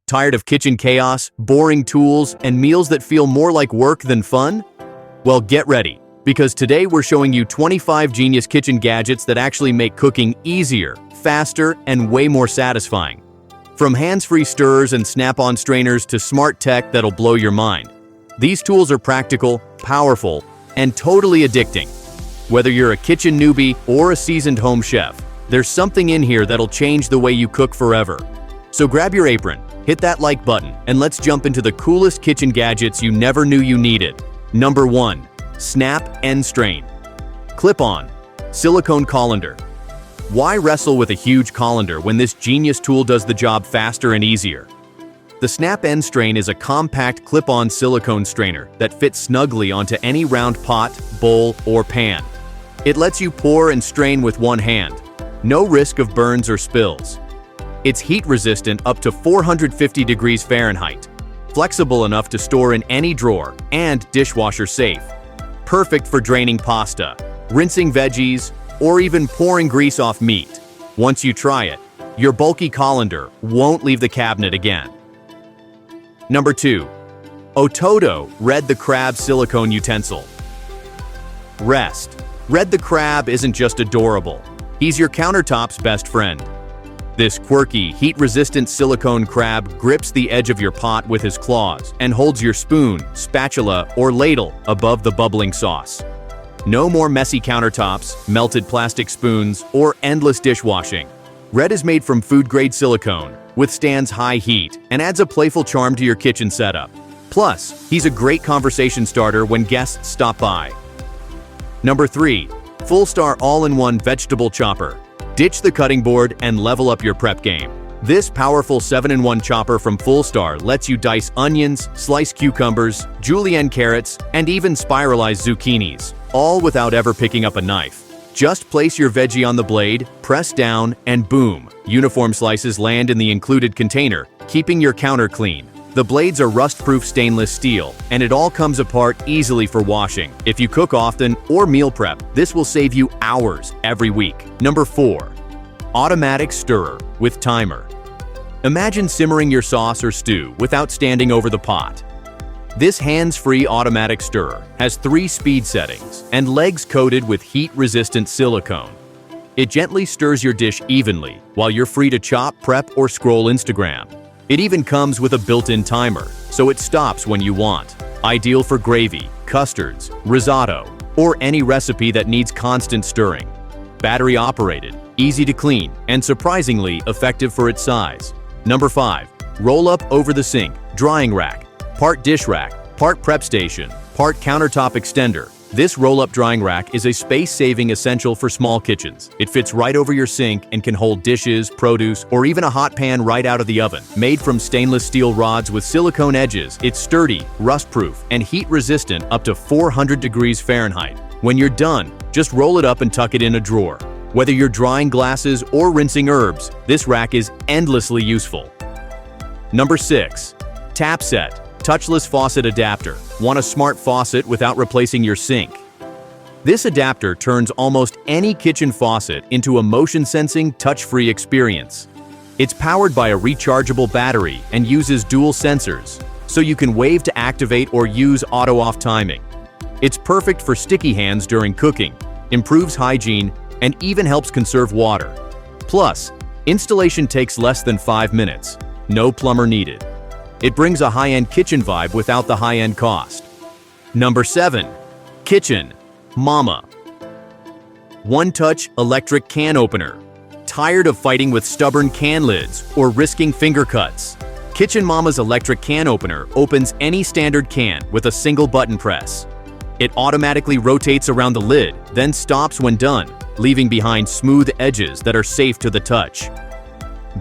Tired of kitchen chaos, boring tools, and meals that feel more like work than fun? Well, get ready, because today we're showing you 25 genius kitchen gadgets that actually make cooking easier, faster, and way more satisfying. From hands-free stirrers and snap-on strainers to smart tech that'll blow your mind. These tools are practical, powerful, and totally addicting. Whether you're a kitchen newbie or a seasoned home chef, there's something in here that'll change the way you cook forever. So grab your apron, hit that like button, and let's jump into the coolest kitchen gadgets you never knew you needed. Number 1. Snap and Strain. Clip-on silicone colander. Why wrestle with a huge colander when this genius tool does the job faster and easier? The Snap and Strain is a compact clip-on silicone strainer that fits snugly onto any round pot, bowl, or pan. It lets you pour and strain with one hand. No risk of burns or spills. It's heat-resistant up to 450 degrees Fahrenheit, flexible enough to store in any drawer, and dishwasher safe. Perfect for draining pasta, rinsing veggies, or even pouring grease off meat. Once you try it, your bulky colander won't leave the cabinet again. Number 2. OTOTO Red the Crab Silicone Utensil. Rest. Red the Crab isn't just adorable. He's your countertop's best friend. This quirky, heat-resistant silicone crab grips the edge of your pot with his claws and holds your spoon, spatula, or ladle above the bubbling sauce. No more messy countertops, melted plastic spoons, or endless dishwashing. Red is made from food-grade silicone, withstands high heat, and adds a playful charm to your kitchen setup. Plus, he's a great conversation starter when guests stop by. Number 3. FULLSTAR All-in-One Vegetable Chopper. Ditch the cutting board and level up your prep game. This powerful 7-in-1 chopper from FULLSTAR lets you dice onions, slice cucumbers, julienne carrots, and even spiralize zucchinis, all without ever picking up a knife. Just place your veggie on the blade, press down, and boom, uniform slices land in the included container, keeping your counter clean. The blades are rust-proof stainless steel, and it all comes apart easily for washing. If you cook often or meal prep, this will save you hours every week. Number 4. Automatic Stirrer with Timer. Imagine simmering your sauce or stew without standing over the pot. This hands-free automatic stirrer has 3 speed settings and legs coated with heat-resistant silicone. It gently stirs your dish evenly while you're free to chop, prep, or scroll Instagram. It even comes with a built-in timer, so it stops when you want. Ideal for gravy, custards, risotto, or any recipe that needs constant stirring. Battery-operated, easy to clean, and surprisingly effective for its size. Number 5. Roll-up over the sink, drying rack. Part dish rack, part prep station, part countertop extender. This roll-up drying rack is a space-saving essential for small kitchens. It fits right over your sink and can hold dishes, produce, or even a hot pan right out of the oven. Made from stainless steel rods with silicone edges, it's sturdy, rust-proof, and heat-resistant up to 400 degrees Fahrenheit. When you're done, just roll it up and tuck it in a drawer. Whether you're drying glasses or rinsing herbs, this rack is endlessly useful. Number 6. TAPCET Touchless Faucet Adapter. Want a smart faucet without replacing your sink? This adapter turns almost any kitchen faucet into a motion-sensing, touch-free experience. It's powered by a rechargeable battery and uses dual sensors, so you can wave to activate or use auto-off timing. It's perfect for sticky hands during cooking, improves hygiene, and even helps conserve water. Plus, installation takes less than 5 minutes. No plumber needed. It brings a high-end kitchen vibe without the high-end cost. Number 7. Kitchen Mama. One-touch electric can opener. Tired of fighting with stubborn can lids or risking finger cuts? Kitchen Mama's electric can opener opens any standard can with a single button press. It automatically rotates around the lid, then stops when done, leaving behind smooth edges that are safe to the touch.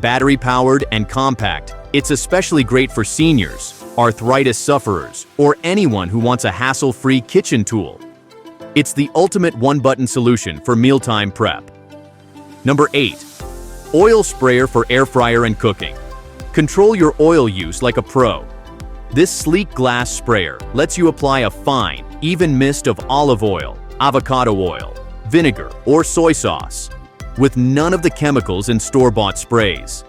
Battery-powered and compact, it's especially great for seniors, arthritis sufferers, or anyone who wants a hassle-free kitchen tool. It's the ultimate one-button solution for mealtime prep. Number 8. Oil sprayer for air fryer and cooking. Control your oil use like a pro. This sleek glass sprayer lets you apply a fine, even mist of olive oil, avocado oil, vinegar, or soy sauce, with none of the chemicals in store-bought sprays.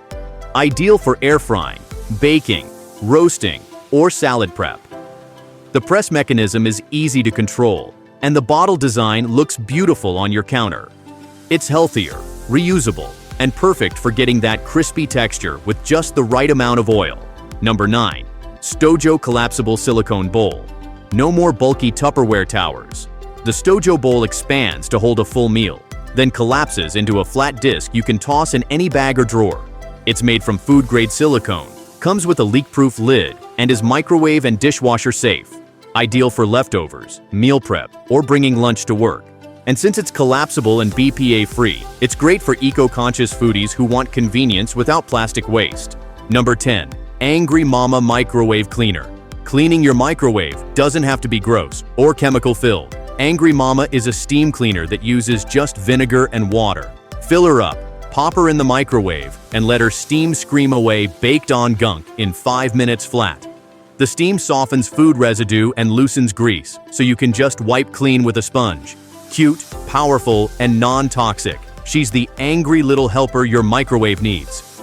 Ideal for air frying, baking, roasting, or salad prep. The press mechanism is easy to control, and the bottle design looks beautiful on your counter. It's healthier, reusable, and perfect for getting that crispy texture with just the right amount of oil. Number 9. STOJO Collapsible Silicone Bowl. No more bulky Tupperware towers. The STOJO bowl expands to hold a full meal, then collapses into a flat disc you can toss in any bag or drawer. It's made from food-grade silicone, comes with a leak-proof lid, and is microwave and dishwasher safe. Ideal for leftovers, meal prep, or bringing lunch to work. And since it's collapsible and BPA-free, it's great for eco-conscious foodies who want convenience without plastic waste. Number 10. Angry Mama Microwave Cleaner. Cleaning your microwave doesn't have to be gross or chemical-filled. Angry Mama is a steam cleaner that uses just vinegar and water. Fill her up, pop her in the microwave, and let her steam scream away baked-on gunk in 5 minutes flat. The steam softens food residue and loosens grease, so you can just wipe clean with a sponge. Cute, powerful, and non-toxic, she's the angry little helper your microwave needs.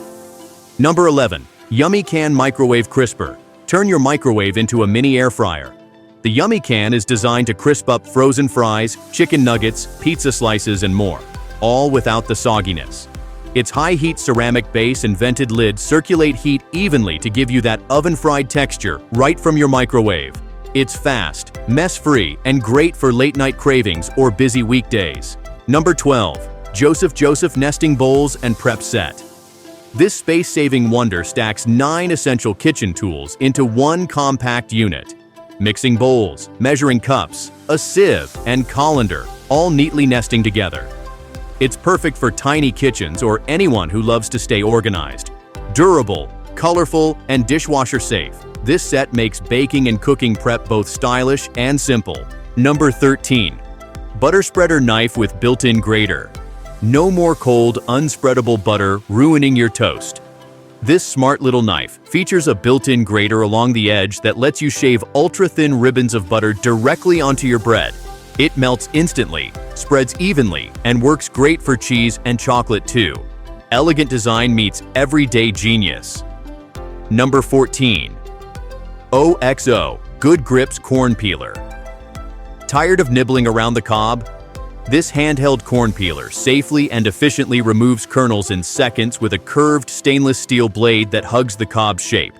Number 11. YUMMYCAN Microwave Crisper. Turn your microwave into a mini air fryer. The YUMMYCAN is designed to crisp up frozen fries, chicken nuggets, pizza slices, and more, all without the sogginess. Its high-heat ceramic base and vented lid circulate heat evenly to give you that oven-fried texture right from your microwave. It's fast, mess-free, and great for late-night cravings or busy weekdays. Number 12. Joseph Nesting Bowls and Prep Set. This space-saving wonder stacks 9 essential kitchen tools into one compact unit. Mixing bowls, measuring cups, a sieve, and colander, all neatly nesting together. It's perfect for tiny kitchens or anyone who loves to stay organized. Durable, colorful, and dishwasher safe, this set makes baking and cooking prep both stylish and simple. Number 13. Butter Spreader Knife with Built-in Grater. No more cold, unspreadable butter ruining your toast. This smart little knife features a built-in grater along the edge that lets you shave ultra-thin ribbons of butter directly onto your bread. It melts instantly, spreads evenly, and works great for cheese and chocolate too. Elegant design meets everyday genius. Number 14. OXO Good Grips Corn Peeler. Tired of nibbling around the cob? This handheld corn peeler safely and efficiently removes kernels in seconds with a curved stainless steel blade that hugs the cob's shape.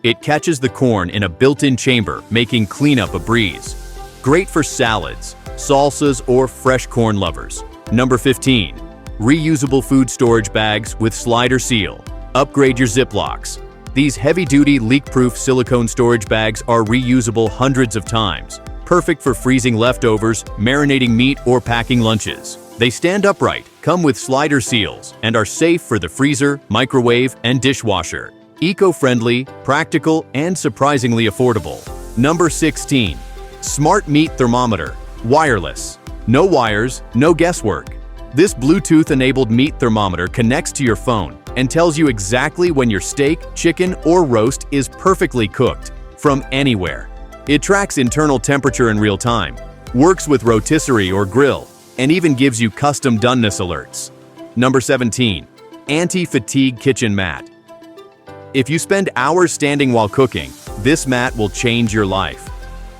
It catches the corn in a built-in chamber, making cleanup a breeze. Great for salads, salsas, or fresh corn lovers. Number 15. Reusable food storage bags with slider seal. Upgrade your Ziplocs. These heavy-duty, leak-proof silicone storage bags are reusable hundreds of times. Perfect for freezing leftovers, marinating meat, or packing lunches. They stand upright, come with slider seals, and are safe for the freezer, microwave, and dishwasher. Eco-friendly, practical, and surprisingly affordable. Number 16. Smart Meat Thermometer. Wireless. No wires, no guesswork. This Bluetooth-enabled meat thermometer connects to your phone and tells you exactly when your steak, chicken, or roast is perfectly cooked, from anywhere. It tracks internal temperature in real time, works with rotisserie or grill, and even gives you custom doneness alerts. Number 17. Anti-Fatigue Kitchen Mat. If you spend hours standing while cooking, this mat will change your life.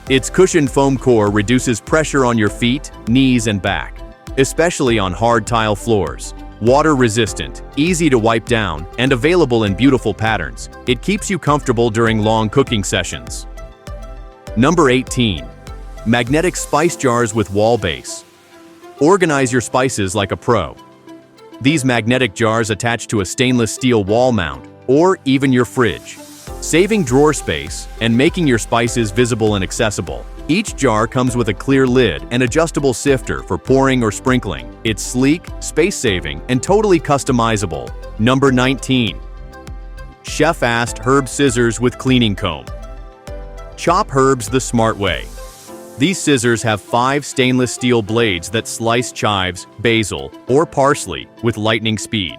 Its cushioned foam core reduces pressure on your feet, knees, and back, especially on hard tile floors. Water-resistant, easy to wipe down, and available in beautiful patterns, it keeps you comfortable during long cooking sessions. Number 18. Magnetic Spice Jars with Wall Base. Organize your spices like a pro. These magnetic jars attach to a stainless steel wall mount, or even your fridge, saving drawer space and making your spices visible and accessible. Each jar comes with a clear lid and adjustable sifter for pouring or sprinkling. It's sleek, space-saving, and totally customizable. Number 19. CHEFAST Herb Scissors with Cleaning Comb. Chop herbs the smart way. These scissors have 5 stainless steel blades that slice chives, basil, or parsley with lightning speed.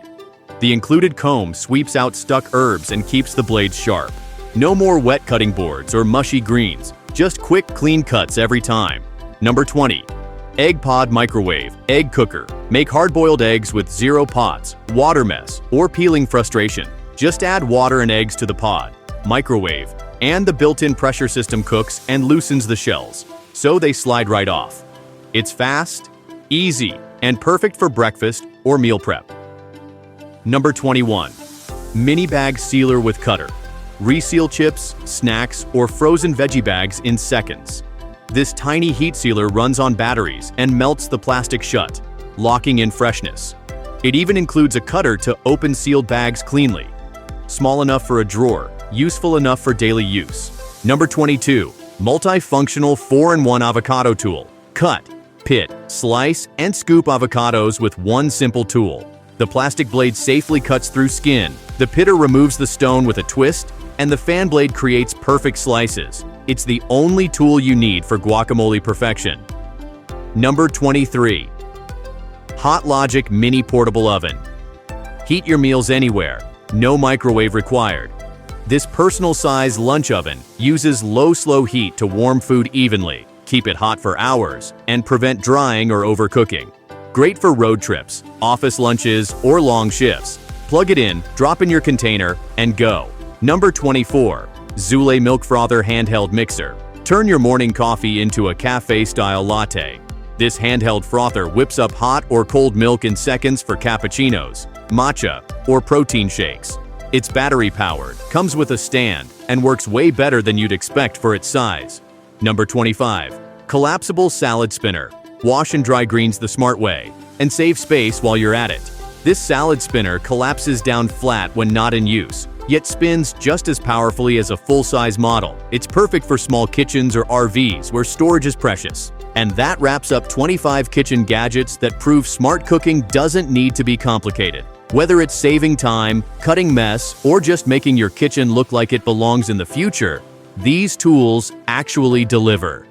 The included comb sweeps out stuck herbs and keeps the blades sharp. No more wet cutting boards or mushy greens, just quick, clean cuts every time. Number 20. Egg Pod Microwave Egg Cooker. Make hard-boiled eggs with zero pots, water mess, or peeling frustration. Just add water and eggs to the pod, microwave, and the built-in pressure system cooks and loosens the shells, so they slide right off. It's fast, easy, and perfect for breakfast or meal prep. Number 21. Mini Bag Sealer with Cutter. Reseal chips, snacks, or frozen veggie bags in seconds. This tiny heat sealer runs on batteries and melts the plastic shut, locking in freshness. It even includes a cutter to open sealed bags cleanly. Small enough for a drawer, useful enough for daily use. Number 22. Multifunctional 4-in-1 avocado tool. Cut, pit, slice, and scoop avocados with one simple tool. The plastic blade safely cuts through skin, the pitter removes the stone with a twist, and the fan blade creates perfect slices. It's the only tool you need for guacamole perfection. Number 23. HOTLOGIC Mini Portable Oven. Heat your meals anywhere, no microwave required. This personal-size lunch oven uses low-slow heat to warm food evenly, keep it hot for hours, and prevent drying or overcooking. Great for road trips, office lunches, or long shifts. Plug it in, drop in your container, and go. Number 24. ZULAY Milk Frother Handheld Mixer. Turn your morning coffee into a cafe-style latte. This handheld frother whips up hot or cold milk in seconds for cappuccinos, matcha, or protein shakes. It's battery-powered, comes with a stand, and works way better than you'd expect for its size. Number 25. Collapsible Salad Spinner. Wash and dry greens the smart way, and save space while you're at it. This salad spinner collapses down flat when not in use, yet spins just as powerfully as a full-size model. It's perfect for small kitchens or RVs where storage is precious. And that wraps up 25 kitchen gadgets that prove smart cooking doesn't need to be complicated. Whether it's saving time, cutting mess, or just making your kitchen look like it belongs in the future, these tools actually deliver.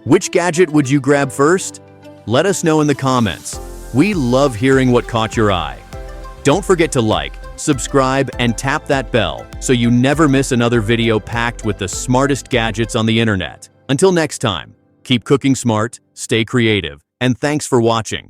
Which gadget would you grab first? Let us know in the comments. We love hearing what caught your eye. Don't forget to like, subscribe, and tap that bell so you never miss another video packed with the smartest gadgets on the internet. Until next time, keep cooking smart, stay creative, and thanks for watching.